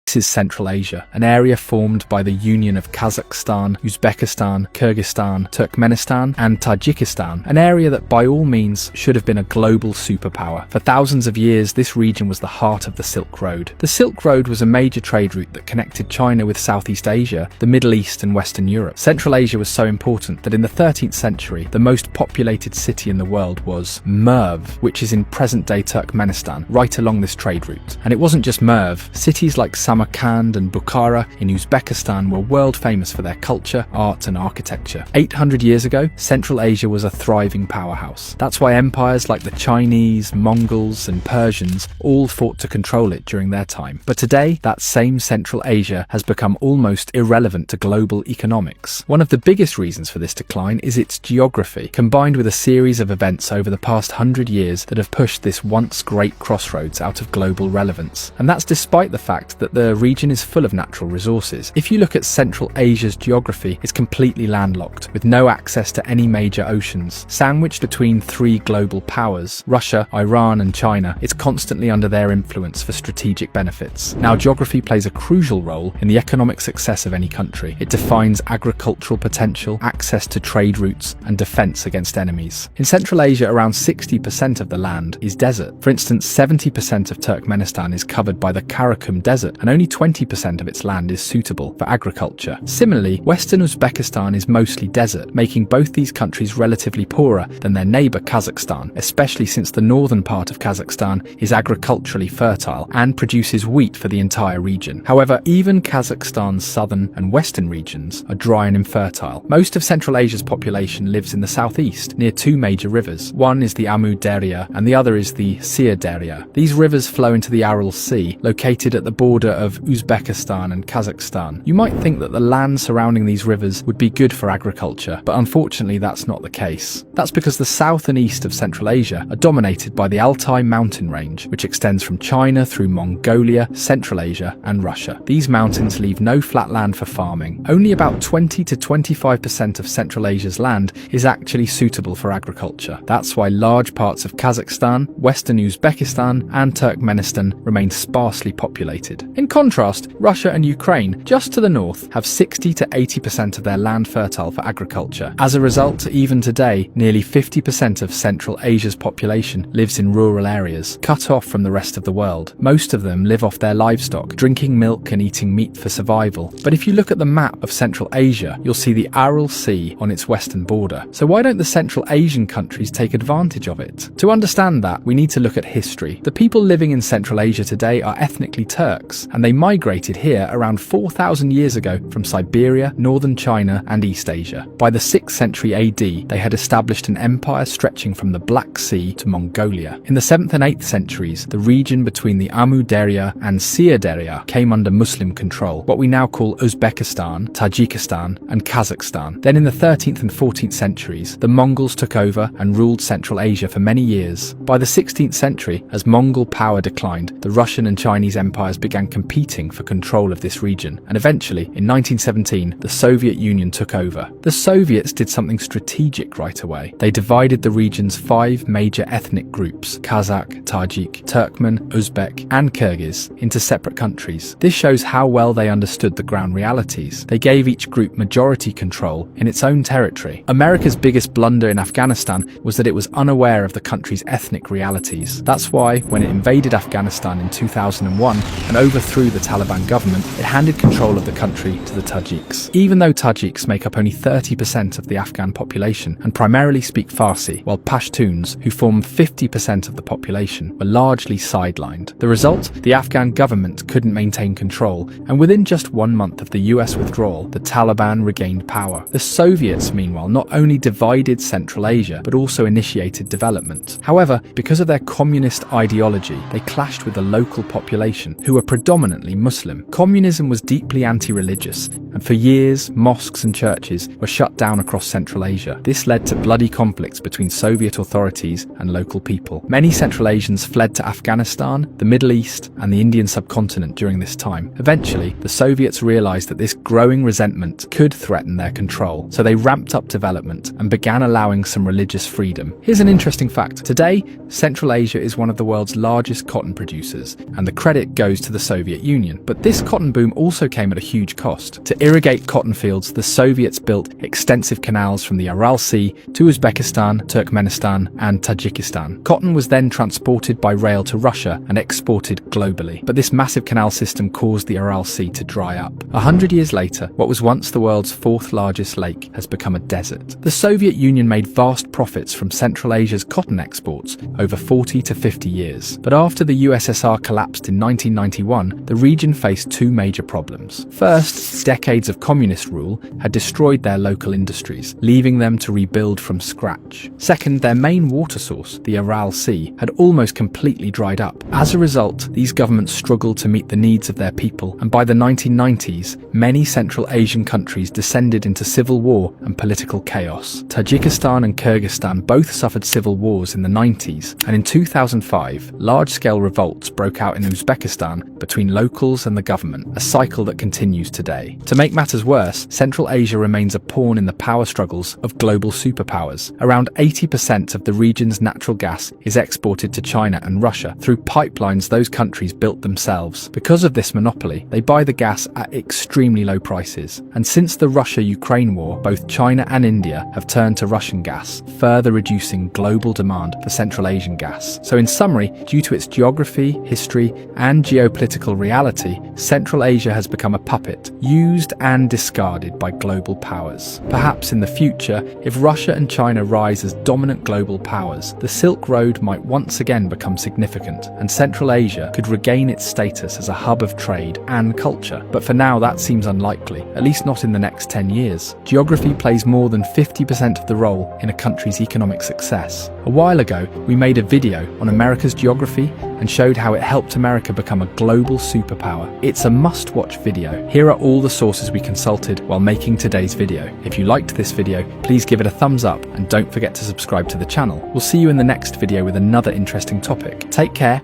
This is Central Asia, an area formed by the union of Kazakhstan, Uzbekistan, Kyrgyzstan, Turkmenistan, and Tajikistan, an area that by all means should have been a global superpower. For thousands of years, this region was the heart of the Silk Road. The Silk Road was a major trade route that connected China with Southeast Asia, the Middle East, and Western Europe. Central Asia was so important that in the 13th century, the most populated city in the world was Merv, which is in present-day Turkmenistan, right along this trade route. And it wasn't just Merv. Cities like Samarkand and Bukhara in Uzbekistan were world famous for their culture, art, and architecture. 800 years ago, Central Asia was a thriving powerhouse. That's why empires like the Chinese, Mongols, and Persians all fought to control it during their time. But today, that same Central Asia has become almost irrelevant to global economics. One of the biggest reasons for this decline is its geography, combined with a series of events over the past 100 years that have pushed this once great crossroads out of global relevance. And that's despite the fact that the region is full of natural resources. If you look at Central Asia's geography, it's completely landlocked, with no access to any major oceans. Sandwiched between three global powers, Russia, Iran, and China, it's constantly under their influence for strategic benefits. Now, geography plays a crucial role in the economic success of any country. It defines agricultural potential, access to trade routes, and defense against enemies. In Central Asia, around 60% of the land is desert. For instance, 70% of Turkmenistan is covered by the Karakum Desert, and only 20% of its land is suitable for agriculture. Similarly, Western Uzbekistan is mostly desert, making both these countries relatively poorer than their neighbour Kazakhstan, especially since the northern part of Kazakhstan is agriculturally fertile and produces wheat for the entire region. However, even Kazakhstan's southern and western regions are dry and infertile. Most of Central Asia's population lives in the southeast, near two major rivers. One is the Amu Darya and the other is the Sir Darya. These rivers flow into the Aral Sea, located at the border of Uzbekistan and Kazakhstan. You might think that the land surrounding these rivers would be good for agriculture, but unfortunately that's not the case. That's because the south and east of Central Asia are dominated by the Altai mountain range, which extends from China through Mongolia, Central Asia, and Russia. These mountains leave no flat land for farming. Only about 20 to 25% of Central Asia's land is actually suitable for agriculture. That's why large parts of Kazakhstan, Western Uzbekistan, and Turkmenistan remain sparsely populated. In contrast, Russia and Ukraine, just to the north, have 60 to 80% of their land fertile for agriculture. As a result, even today, nearly 50% of Central Asia's population lives in rural areas, cut off from the rest of the world. Most of them live off their livestock, drinking milk and eating meat for survival. But if you look at the map of Central Asia, you'll see the Aral Sea on its western border. So why don't the Central Asian countries take advantage of it? To understand that, we need to look at history. The people living in Central Asia today are ethnically Turks, and they migrated here around 4,000 years ago from Siberia, northern China, and East Asia. By the 6th century AD, they had established an empire stretching from the Black Sea to Mongolia. In the 7th and 8th centuries, the region between the Amu Darya and Sir Darya came under Muslim control, what we now call Uzbekistan, Tajikistan, and Kazakhstan. Then in the 13th and 14th centuries, the Mongols took over and ruled Central Asia for many years. By the 16th century, as Mongol power declined, the Russian and Chinese empires began competing for control of this region, and eventually, in 1917, the Soviet Union took over. The Soviets did something strategic right away. They divided the region's 5 major ethnic groups, Kazakh, Tajik, Turkmen, Uzbek, and Kyrgyz, into separate countries. This shows how well they understood the ground realities. They gave each group majority control in its own territory. America's biggest blunder in Afghanistan was that it was unaware of the country's ethnic realities. That's why, when it invaded Afghanistan in 2001 and overthrew the Taliban government, it handed control of the country to the Tajiks. Even though Tajiks make up only 30% of the Afghan population and primarily speak Farsi, while Pashtuns, who form 50% of the population, were largely sidelined. The result? The Afghan government couldn't maintain control, and within just 1 month of the US withdrawal, the Taliban regained power. The Soviets, meanwhile, not only divided Central Asia, but also initiated development. However, because of their communist ideology, they clashed with the local population, who were predominantly Muslim. Communism was deeply anti-religious, and for years, mosques and churches were shut down across Central Asia. This led to bloody conflicts between Soviet authorities and local people. Many Central Asians fled to Afghanistan, the Middle East, and the Indian subcontinent during this time. Eventually, the Soviets realized that this growing resentment could threaten their control, so they ramped up development and began allowing some religious freedom. Here's an interesting fact. Today, Central Asia is one of the world's largest cotton producers, and the credit goes to the Soviet Soviet Union. But this cotton boom also came at a huge cost. To irrigate cotton fields, the Soviets built extensive canals from the Aral Sea to Uzbekistan, Turkmenistan, and Tajikistan. Cotton was then transported by rail to Russia and exported globally. But this massive canal system caused the Aral Sea to dry up. 100 years later, what was once the world's fourth largest lake has become a desert. The Soviet Union made vast profits from Central Asia's cotton exports over 40 to 50 years. But after the USSR collapsed in 1991, the region faced two major problems. First, decades of communist rule had destroyed their local industries, leaving them to rebuild from scratch. Second, their main water source, the Aral Sea, had almost completely dried up. As a result, these governments struggled to meet the needs of their people, and by the 1990s, many Central Asian countries descended into civil war and political chaos. Tajikistan and Kyrgyzstan both suffered civil wars in the 90s, and in 2005, large-scale revolts broke out in Uzbekistan between locals and the government, a cycle that continues today. To make matters worse, Central Asia remains a pawn in the power struggles of global superpowers. Around 80% of the region's natural gas is exported to China and Russia through pipelines those countries built themselves. Because of this monopoly, they buy the gas at extremely low prices. And since the Russia-Ukraine war, both China and India have turned to Russian gas, further reducing global demand for Central Asian gas. So in summary, due to its geography, history, and geopolitical reality, Central Asia has become a puppet, used and discarded by global powers. Perhaps in the future, if Russia and China rise as dominant global powers, the Silk Road might once again become significant, and Central Asia could regain its status as a hub of trade and culture. But for now, that seems unlikely, at least not in the next 10 years. Geography plays more than 50% of the role in a country's economic success. A while ago, we made a video on America's geography and showed how it helped America become a global superpower. It's a must-watch video. Here are all the sources we consulted while making today's video. If you liked this video, please give it a thumbs up and don't forget to subscribe to the channel. We'll see you in the next video with another interesting topic. Take care.